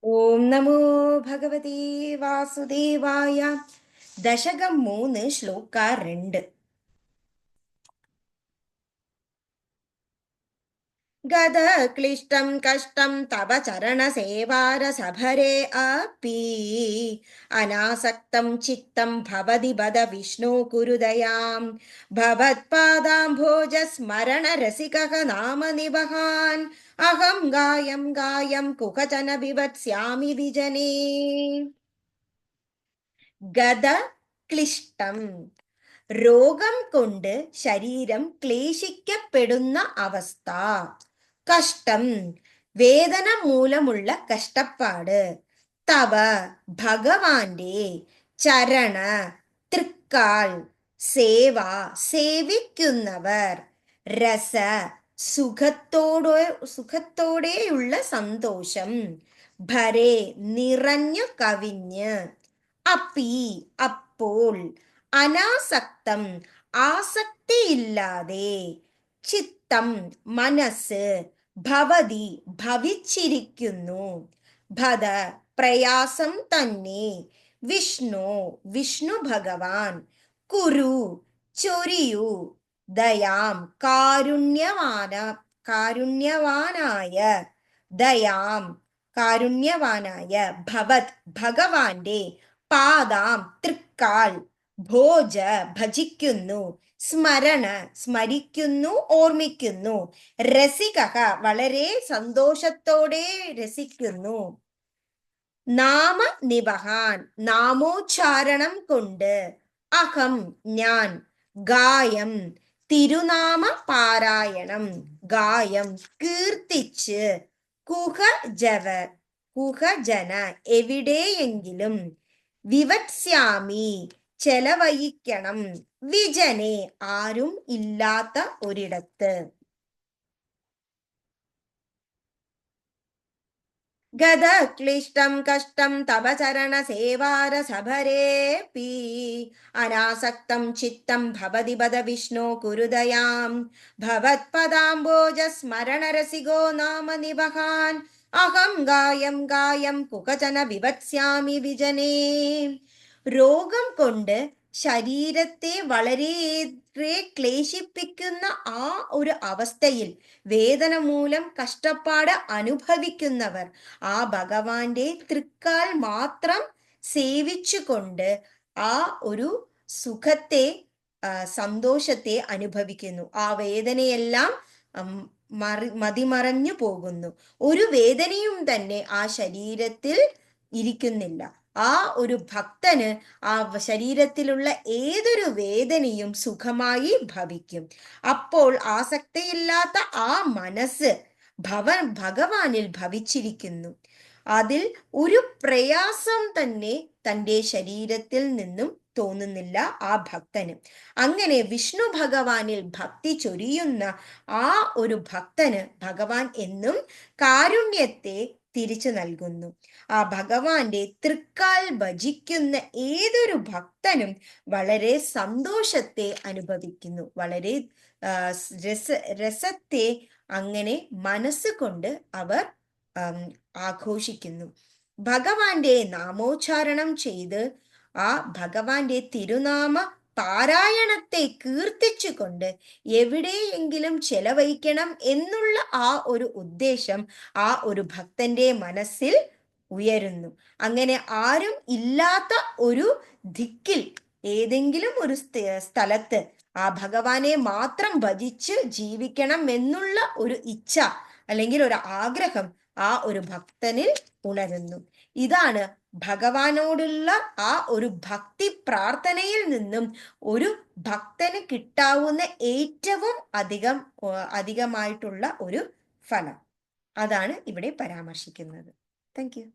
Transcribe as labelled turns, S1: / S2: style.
S1: ഓം നമോ ഭഗവതി വാസുദേവായ. ദശകം 3, ശ്ലോക 2. ഗത ക്ലിഷ്ടം കഷ്ടം തവ ചരണസേവാരസഭരേ അപി അനാസക്തം ചിത്തം ഭവതി ബദ വിഷ്ണു കുരുദയാം ഭവത്പാദാംഭോജസ്മരണ രസികഃ നാമ നിവഹാൻ അഹം ഗായം ഗായം കുഹചന ബിഭത്സ്യാമി വിജനേ. ഗത ക്ലിഷ്ടം, രോഗം കൊണ്ട് ശരീരം ക്ലേശിക്കപ്പെടുന്ന അവസ്ഥ. കഷ്ടം, വേദന മൂലമുള്ള കഷ്ടപ്പാട്. തവ, ഭഗവാന്റെ. ചരണ, തൃക്കാൽ. സേവ, സേവിക്കുന്നവർ. രസ, സുഖത്തോടെയുള്ള സന്തോഷം. ഭരേ, നിറഞ്ഞു കവിഞ്ഞ്. അപ്പി, അപ്പോൾ. അനാസക്തം, ആസക്തിയില്ലാതെ. ചിത്തം, മനസ്സ്. ഭവതി, ഭവിച്ചിരിക്കുന്നു. ഭദ, പ്രയാസം തന്നെ. വിഷ്ണു, വിഷ്ണു ഭഗവാൻ. കുരു, ചൊരിയു. ദയാം, കാരുണ്യവാനായ. ദയാം, കാരുണ്യവാനായ. ഭവത്, ഭഗവാന്റെ. പാദാം, തൃക്കാൽ. ഭോജ, ഭജിക്കുന്നു. സ്മരണ, സ്മരിക്കുന്നു, ഓർമ്മിക്കുന്നു. രസികഃ, വളരെ സന്തോഷത്തോടെ രസിക്കുന്നു. നാമ നിവഹാൻ, നാമോച്ചാരണം കൊണ്ട്. അഹം, ഞാൻ. ഗായം, തിരുനാമ പാരായണം. ഗായം, കീർത്തിച്ച്. കുഹജന, എവിടെയെങ്കിലും. വിവത്സ്യാമി, ചെലവഴിക്കണം. വിജനെ, ആരും ഇല്ലാത്ത ഒരിടത്ത്. ഗത ക്ലിഷ്ടം കഷ്ടം തവ ചരണ സേവാരസഭരേപി അനാസക്തം ചിത്തം ഭവതി ബദ വിഷ്ണു കുരുദയാം ഭവത്പദാംബോജ സ്മരണരസികോ നാമ നിവഹാൻ അഹം ഗായം ഗായം കുകചന വിവത്സ്യാമി വിജനേ. രോഗം കൊണ്ട് ശരീരത്തെ വളരെയേറെ ക്ലേശിപ്പിക്കുന്ന ആ ഒരു അവസ്ഥയിൽ വേദന മൂലം കഷ്ടപ്പാട് അനുഭവിക്കുന്നവർ ആ ഭഗവാന്റെ തൃക്കാൽ മാത്രം സേവിച്ചുകൊണ്ട് ആ ഒരു സുഖത്തെ, സന്തോഷത്തെ അനുഭവിക്കുന്നു. ആ വേദനയെല്ലാം മതിമറഞ്ഞു പോകുന്നു. ഒരു വേദനയും തന്നെ ആ ശരീരത്തിൽ ഇരിക്കുന്നില്ല. ആ ഒരു ഭക്തന് ആ ശരീരത്തിലുള്ള ഏതൊരു വേദനയും സുഖമായി ഭവിക്കും. അപ്പോൾ ആസക്തിയില്ലാത്ത ആ മനസ്സ് ഭഗവാനിൽ ഭവിച്ചിരിക്കുന്നു. അതിൽ ഒരു പ്രയാസം തന്നെ തൻ്റെ ശരീരത്തിൽ നിന്നും തോന്നുന്നില്ല ആ ഭക്തന്. അങ്ങനെ വിഷ്ണു ഭഗവാനിൽ ഭക്തി ചൊരിയുന്ന ആ ഒരു ഭക്തന് ഭഗവാൻ എന്നും കാരുണ്യത്തെ തിരിച്ചു നൽകുന്നു. ആ ഭഗവാന്റെ തൃക്കാൽ ഭജിക്കുന്ന ഏതൊരു ഭക്തനും വളരെ സന്തോഷത്തെ അനുഭവിക്കുന്നു. വളരെ രസത്തെ അങ്ങനെ മനസ്സുകൊണ്ട് അവർ ആഘോഷിക്കുന്നു. ഭഗവാന്റെ നാമോച്ചാരണം ചെയ്ത് ആ ഭഗവാന്റെ തിരുനാമ പാരായണത്തെ കീർത്തിച്ചുകൊണ്ട് എവിടെയെങ്കിലും ചെലവഴിക്കണം എന്നുള്ള ആ ഒരു ഉദ്ദേശം ആ ഒരു ഭക്തന്റെ മനസ്സിൽ ഉയരുന്നു. അങ്ങനെ ആരും ഇല്ലാത്ത ഒരു ദിക്കിൽ ഏതെങ്കിലും ഒരു സ്ഥലത്ത് ആ ഭഗവാനെ മാത്രം ഭജിച്ച് ജീവിക്കണം എന്നുള്ള ഒരു ഇച്ഛ അല്ലെങ്കിൽ ഒരു ആഗ്രഹം ആ ഒരു ഭക്തനിൽ ഉണരുന്നു. ഇതാണ് ഭഗവാനോടുള്ള ആ ഒരു ഭക്തി പ്രാർത്ഥനയിൽ നിന്നും ഒരു ഭക്തന് കിട്ടാവുന്ന ഏറ്റവും അധികമായിട്ടുള്ള ഒരു ഫലം. അതാണ് ഇവിടെ പരാമർശിക്കുന്നത്. Thank you.